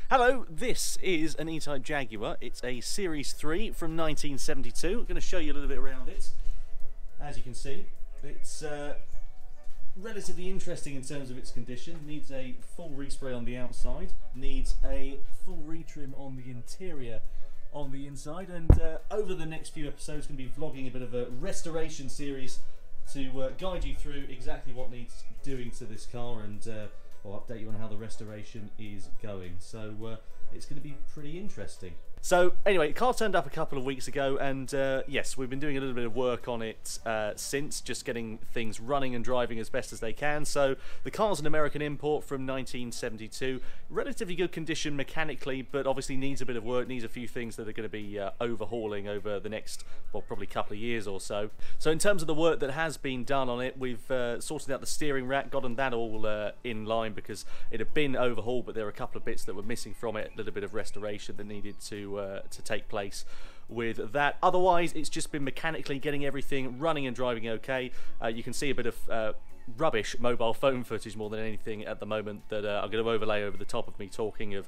Hello, this is an E-Type Jaguar. It's a Series 3 from 1972. I'm going to show you a little bit around it. As you can see, it's relatively interesting in terms of its condition. Needs a full respray on the outside, needs a full retrim on the interior on the inside, and over the next few episodes going to be vlogging a bit of a restoration series to guide you through exactly what needs doing to this car, and I'll update you on how the restoration is going. So it's going to be pretty interesting. So anyway, the car turned up a couple of weeks ago, and yes, we've been doing a little bit of work on it since, just getting things running and driving as best as they can. So the car's an American import from 1972, relatively good condition mechanically, but obviously needs a bit of work, needs a few things that are going to be overhauling over the next, well, probably couple of years or so. So in terms of the work that has been done on it, we've sorted out the steering rack, gotten that all in line because it had been overhauled, but there were a couple of bits that were missing from it, a little bit of restoration that needed to take place with that. Otherwise, it's just been mechanically getting everything running and driving okay. You can see a bit of rubbish mobile phone footage more than anything at the moment that I'm going to overlay over the top of me talking of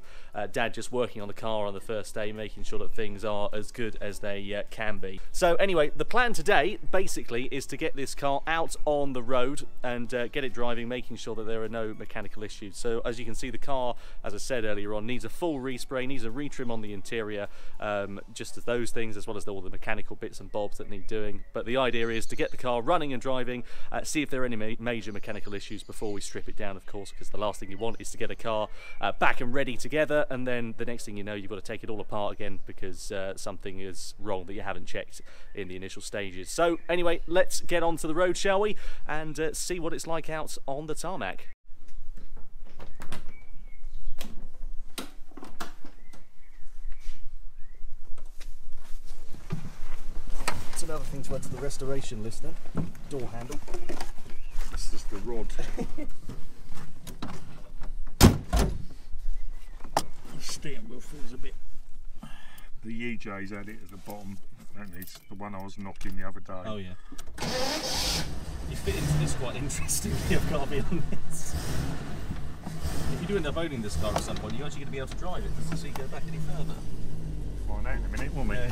Dad just working on the car on the first day, making sure that things are as good as they can be. So anyway, the plan today basically is to get this car out on the road and get it driving, making sure that there are no mechanical issues. So as you can see, the car, as I said earlier on, needs a full respray, needs a retrim on the interior, just as those things, as well as all the mechanical bits and bobs that need doing. But the idea is to get the car running and driving, see if there are any major mechanical issues before we strip it down, of course, because the last thing you want is to get a car back and ready together, and then the next thing you know, you've got to take it all apart again because something is wrong that you haven't checked in the initial stages. So anyway, let's get onto the road, shall we, and see what it's like out on the tarmac. That's another thing to add to the restoration list then. Door handle. This is the rod. The steering wheel feels a bit. The EJ's had it at the bottom, and it's the one I was knocking the other day. Oh yeah. You fit into this quite interestingly, I've got to be honest. If you do end up owning this car at some point, you're actually going to be able to drive it. Doesn't see you go back any further. Find out in a minute, won't we? Yeah.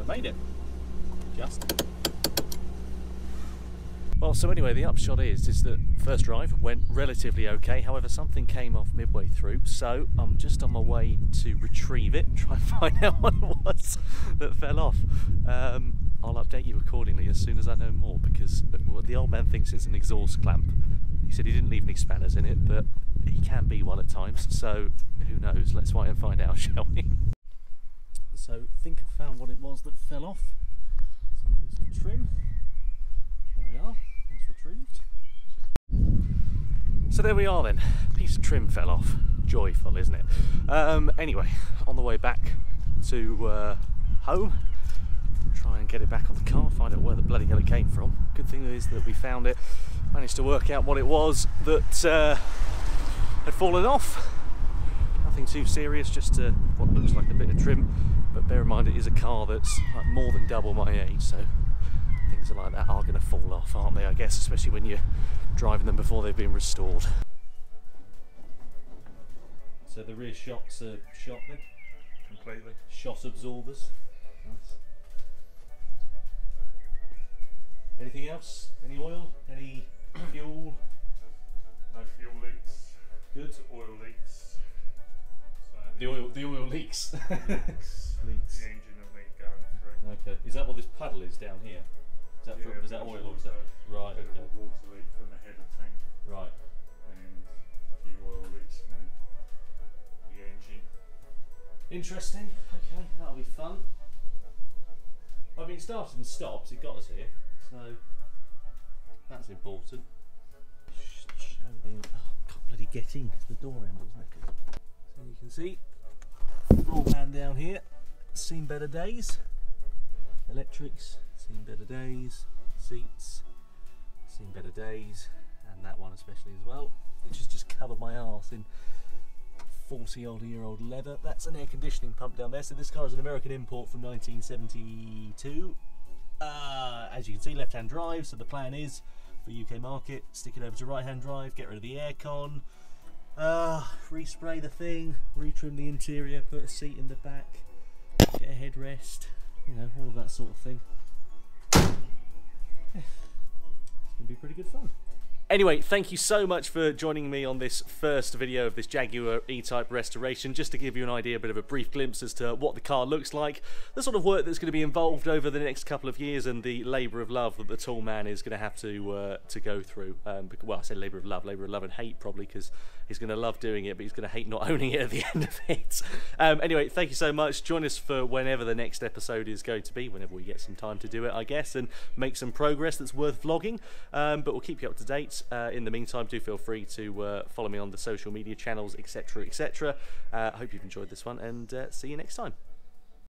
Made it. Just. Well, so anyway, the upshot is that first drive went relatively okay. However, something came off midway through, so I'm just on my way to retrieve it, try and find out what it was that fell off. I'll update you accordingly as soon as I know more, because the old man thinks it's an exhaust clamp. He said he didn't leave any spanners in it, but he can be one at times, so who knows? Let's wait and find out, shall we? So I think I've found what it was that fell off. Some piece of trim. There we are, that's retrieved. So there we are then, piece of trim fell off. Joyful, isn't it? Anyway, on the way back to home, try and get it back on the car, find out where the bloody hell it came from. Good thing is that we found it, managed to work out what it was that had fallen off. Nothing too serious, just what looks like a bit of trim. But bear in mind, it is a car that's like more than double my age, so things like that are going to fall off, aren't they, I guess, especially when you're driving them before they've been restored. So So the rear shocks are shot then? Completely. Shot absorbers. Nice. Anything else? Any oil? Any fuel? No fuel leaks. Good. Oil leaks. So The oil leaks. leaks. Leaks. The engine will need going through. Okay. Is that what this puddle is down here? Is that Yeah, is that oil or is that right? A bit Okay. of a water leak from the header tank Right. and a few oil leaks from the engine. Interesting. Okay, that'll be fun. I mean, it started and stopped. It got us here, so that's important. Show the can't bloody get in because the door handle's knackered. So you can see floor pan down here. Seen better days. Electrics. Seen better days. Seats. Seen better days, and that one especially as well, which has just covered my arse in 40-odd-year-old leather. That's an air conditioning pump down there. So this car is an American import from 1972. As you can see, left-hand drive. So the plan is for UK market, stick it over to right-hand drive, get rid of the aircon, respray the thing, retrim the interior, put a seat in the back, get a headrest, you know, all of that sort of thing. Yeah. It's gonna be pretty good fun. Anyway, thank you so much for joining me on this first video of this Jaguar E-Type restoration, just to give you an idea, a bit of a brief glimpse as to what the car looks like, the sort of work that's going to be involved over the next couple of years, and the labour of love that the tall man is going to have to go through. Well, I say labour of love and hate probably, because he's going to love doing it, but he's going to hate not owning it at the end of it. Anyway, thank you so much. Join us for whenever the next episode is going to be, whenever we get some time to do it, I guess, and make some progress that's worth vlogging. But we'll keep you up to date. In the meantime, do feel free to follow me on the social media channels, etc., etc. I hope you've enjoyed this one, and see you next time.